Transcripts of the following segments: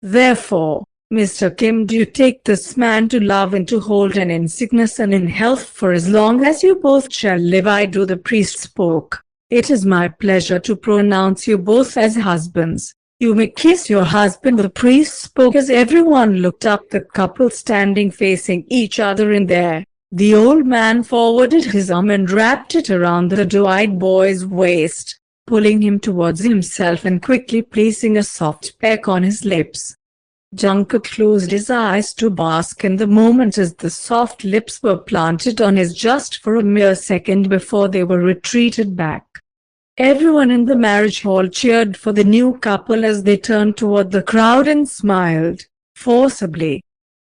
Therefore, Mr. Kim, do you take this man to love and to hold, and in sickness and in health for as long as you both shall live. I do. The priest spoke. It is my pleasure to pronounce you both as husbands. You may kiss your husband. The priest spoke as everyone looked up, the couple standing facing each other in there. The old man forwarded his arm and wrapped it around the doe-eyed boy's waist, pulling him towards himself and quickly placing a soft peck on his lips. Jungkook closed his eyes to bask in the moment as the soft lips were planted on his just for a mere second before they were retreated back. Everyone in the marriage hall cheered for the new couple as they turned toward the crowd and smiled forcibly.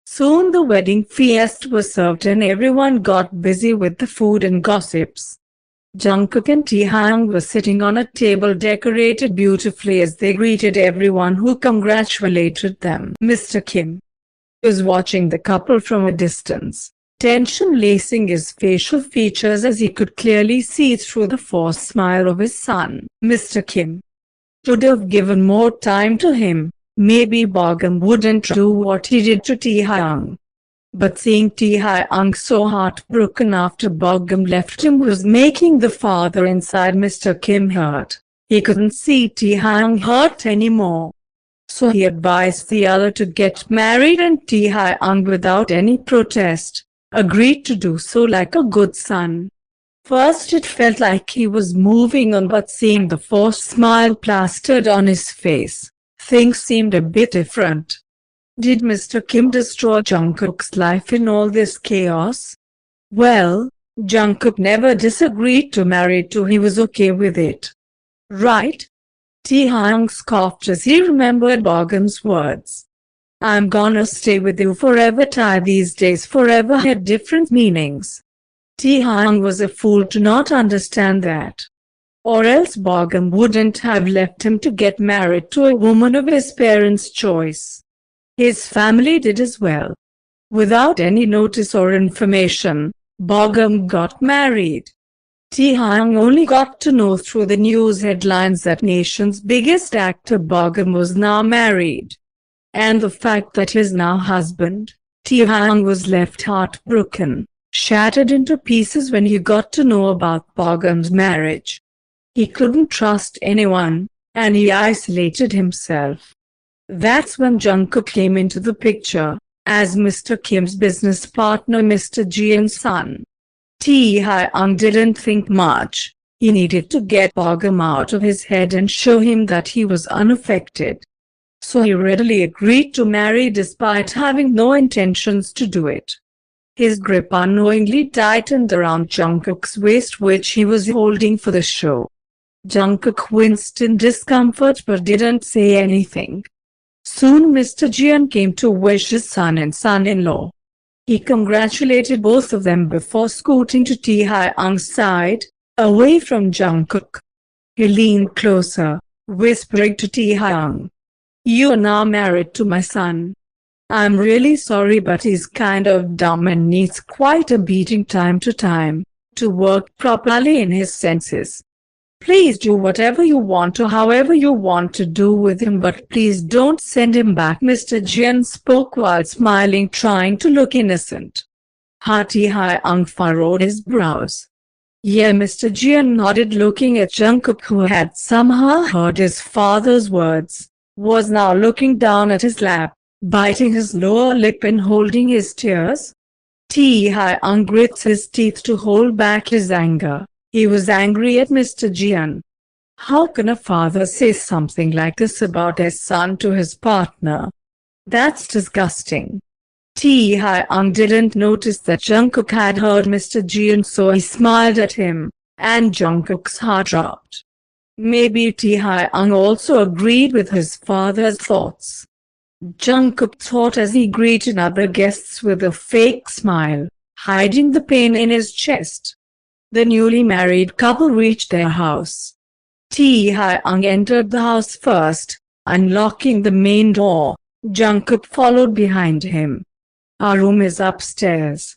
Soon the wedding feast was served and everyone got busy with the food and gossips. Jungkook and Taehyung were sitting on a table decorated beautifully as they greeted everyone who congratulated them. Mr. Kim was watching the couple from a distance, tension lacing his facial features as he could clearly see through the forced smile of his son. Mr. Kim should have given more time to him. Maybe Bogum wouldn't do what he did to Taehyung. But seeing Taehyung so heartbroken after Bogum left him was making the father inside Mr. Kim hurt. He couldn't see Taehyung hurt anymore. So he advised the other to get married, and Taehyung, without any protest, agreed to do so like a good son. First it felt like he was moving on, but seeing the forced smile plastered on his face, things seemed a bit different. Did Mr. Kim destroy Jungkook's life in all this chaos? Well, Jungkook never disagreed to marry too. He was okay with it. Right? Taehyung scoffed as he remembered Bogum's words. I'm gonna stay with you forever. These days forever had different meanings. Taehyung was a fool to not understand that. Or else Bogum wouldn't have left him to get married to a woman of his parents' choice. His family did as well. Without any notice or information, Bogum got married. Taehyung only got to know through the news headlines that nation's biggest actor Bogum was now married. And the fact that his now husband, Taehyung, was left heartbroken, shattered into pieces when he got to know about Bogum's marriage. He couldn't trust anyone, and he isolated himself. That's when Jungkook came into the picture, as Mr. Kim's business partner, Mr. Jian's son. Taehyung didn't think much. He needed to get Bogum out of his head and show him that he was unaffected. So he readily agreed to marry despite having no intentions to do it. His grip unknowingly tightened around Jungkook's waist, which he was holding for the show. Jungkook winced in discomfort but didn't say anything. Soon Mr. Jian came to wish his son and son-in-law. He congratulated both of them before scooting to Taehyung's side, away from Jungkook. He leaned closer, whispering to Taehyung, "You are now married to my son. I'm really sorry, but he's kind of dumb and needs quite a beating time to time, to work properly in his senses. Please do whatever you want or however you want to do with him, but please don't send him back." Mr. Jian spoke while smiling, trying to look innocent. Taehyung furrowed his brows. Yeah, Mr. Jian nodded, looking at Jungkook, who had somehow heard his father's words, was now looking down at his lap, biting his lower lip and holding his tears. Taehyung grit his teeth to hold back his anger. He was angry at Mr. Jian. How can a father say something like this about his son to his partner? That's disgusting. Taehyung didn't notice that Jungkook had heard Mr. Jian, so he smiled at him, and Jungkook's heart dropped. Maybe Taehyung also agreed with his father's thoughts. Jungkook thought as he greeted other guests with a fake smile, hiding the pain in his chest. The newly married couple reached their house. Taehyung entered the house first, unlocking the main door. Jungkook followed behind him. Our room is upstairs.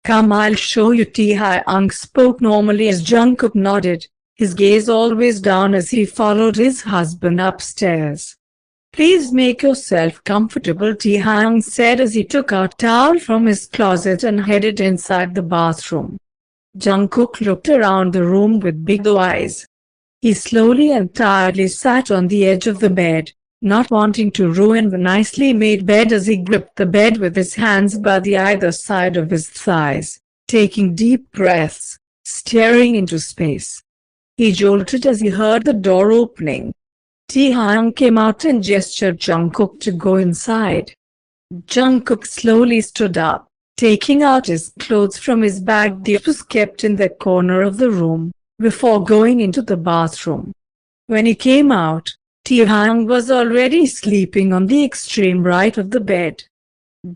Come, I'll show you. Taehyung spoke normally as Jungkook nodded, his gaze always down as he followed his husband upstairs. Please make yourself comfortable, Taekook said as he took a towel from his closet and headed inside the bathroom. Jungkook looked around the room with big eyes. He slowly and tiredly sat on the edge of the bed, not wanting to ruin the nicely made bed as he gripped the bed with his hands by the either side of his thighs, taking deep breaths, staring into space. He jolted as he heard the door opening. Taekook came out and gestured Jungkook to go inside. Jungkook slowly stood up, taking out his clothes from his bag that was kept in the corner of the room, before going into the bathroom. When he came out, Taekook was already sleeping on the extreme right of the bed.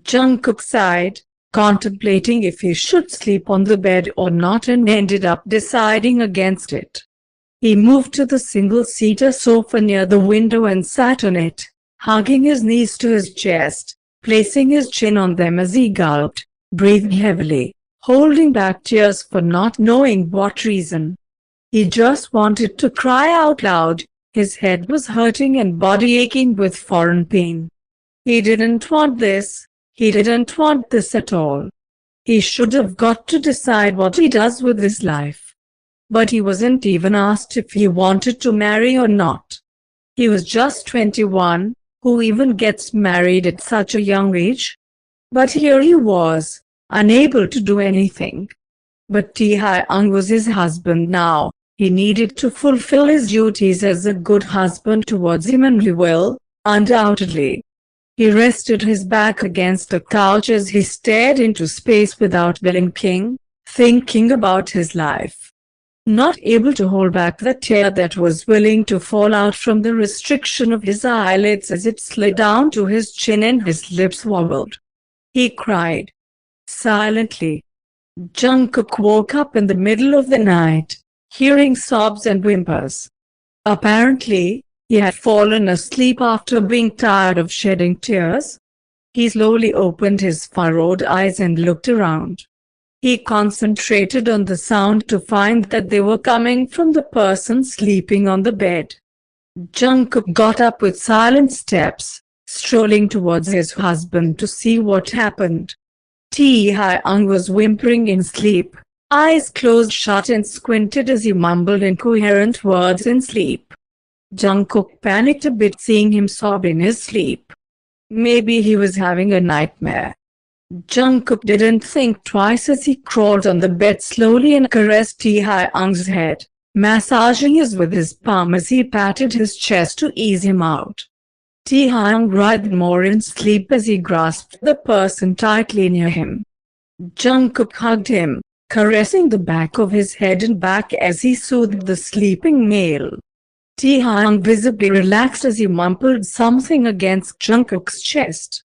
Jungkook sighed, contemplating if he should sleep on the bed or not, and ended up deciding against it. He moved to the single-seater sofa near the window and sat on it, hugging his knees to his chest, placing his chin on them as he gulped, breathing heavily, holding back tears for not knowing what reason. He just wanted to cry out loud. His head was hurting and body aching with foreign pain. He didn't want this. He didn't want this at all. He should have got to decide what he does with his life. But he wasn't even asked if he wanted to marry or not. He was just 21, who even gets married at such a young age? But here he was, unable to do anything. But Taekook was his husband now. He needed to fulfill his duties as a good husband towards him, and he will, undoubtedly. He rested his back against the couch as he stared into space without blinking, thinking about his life. Not able to hold back the tear that was willing to fall out from the restriction of his eyelids as it slid down to his chin and his lips wobbled. He cried. Silently. Jungkook woke up in the middle of the night, hearing sobs and whimpers. Apparently, he had fallen asleep after being tired of shedding tears. He slowly opened his furrowed eyes and looked around. He concentrated on the sound to find that they were coming from the person sleeping on the bed. Jungkook got up with silent steps, strolling towards his husband to see what happened. Taekook was whimpering in sleep, eyes closed shut and squinted as he mumbled incoherent words in sleep. Jungkook panicked a bit seeing him sob in his sleep. Maybe he was having a nightmare. Jungkook didn't think twice as he crawled on the bed slowly and caressed Taekook's head, massaging his with his palm as he patted his chest to ease him out. Taekook writhed more in sleep as he grasped the person tightly near him. Jungkook hugged him, caressing the back of his head and back as he soothed the sleeping male. Taekook visibly relaxed as he mumbled something against Jungkook's chest.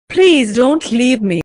Please don't leave me.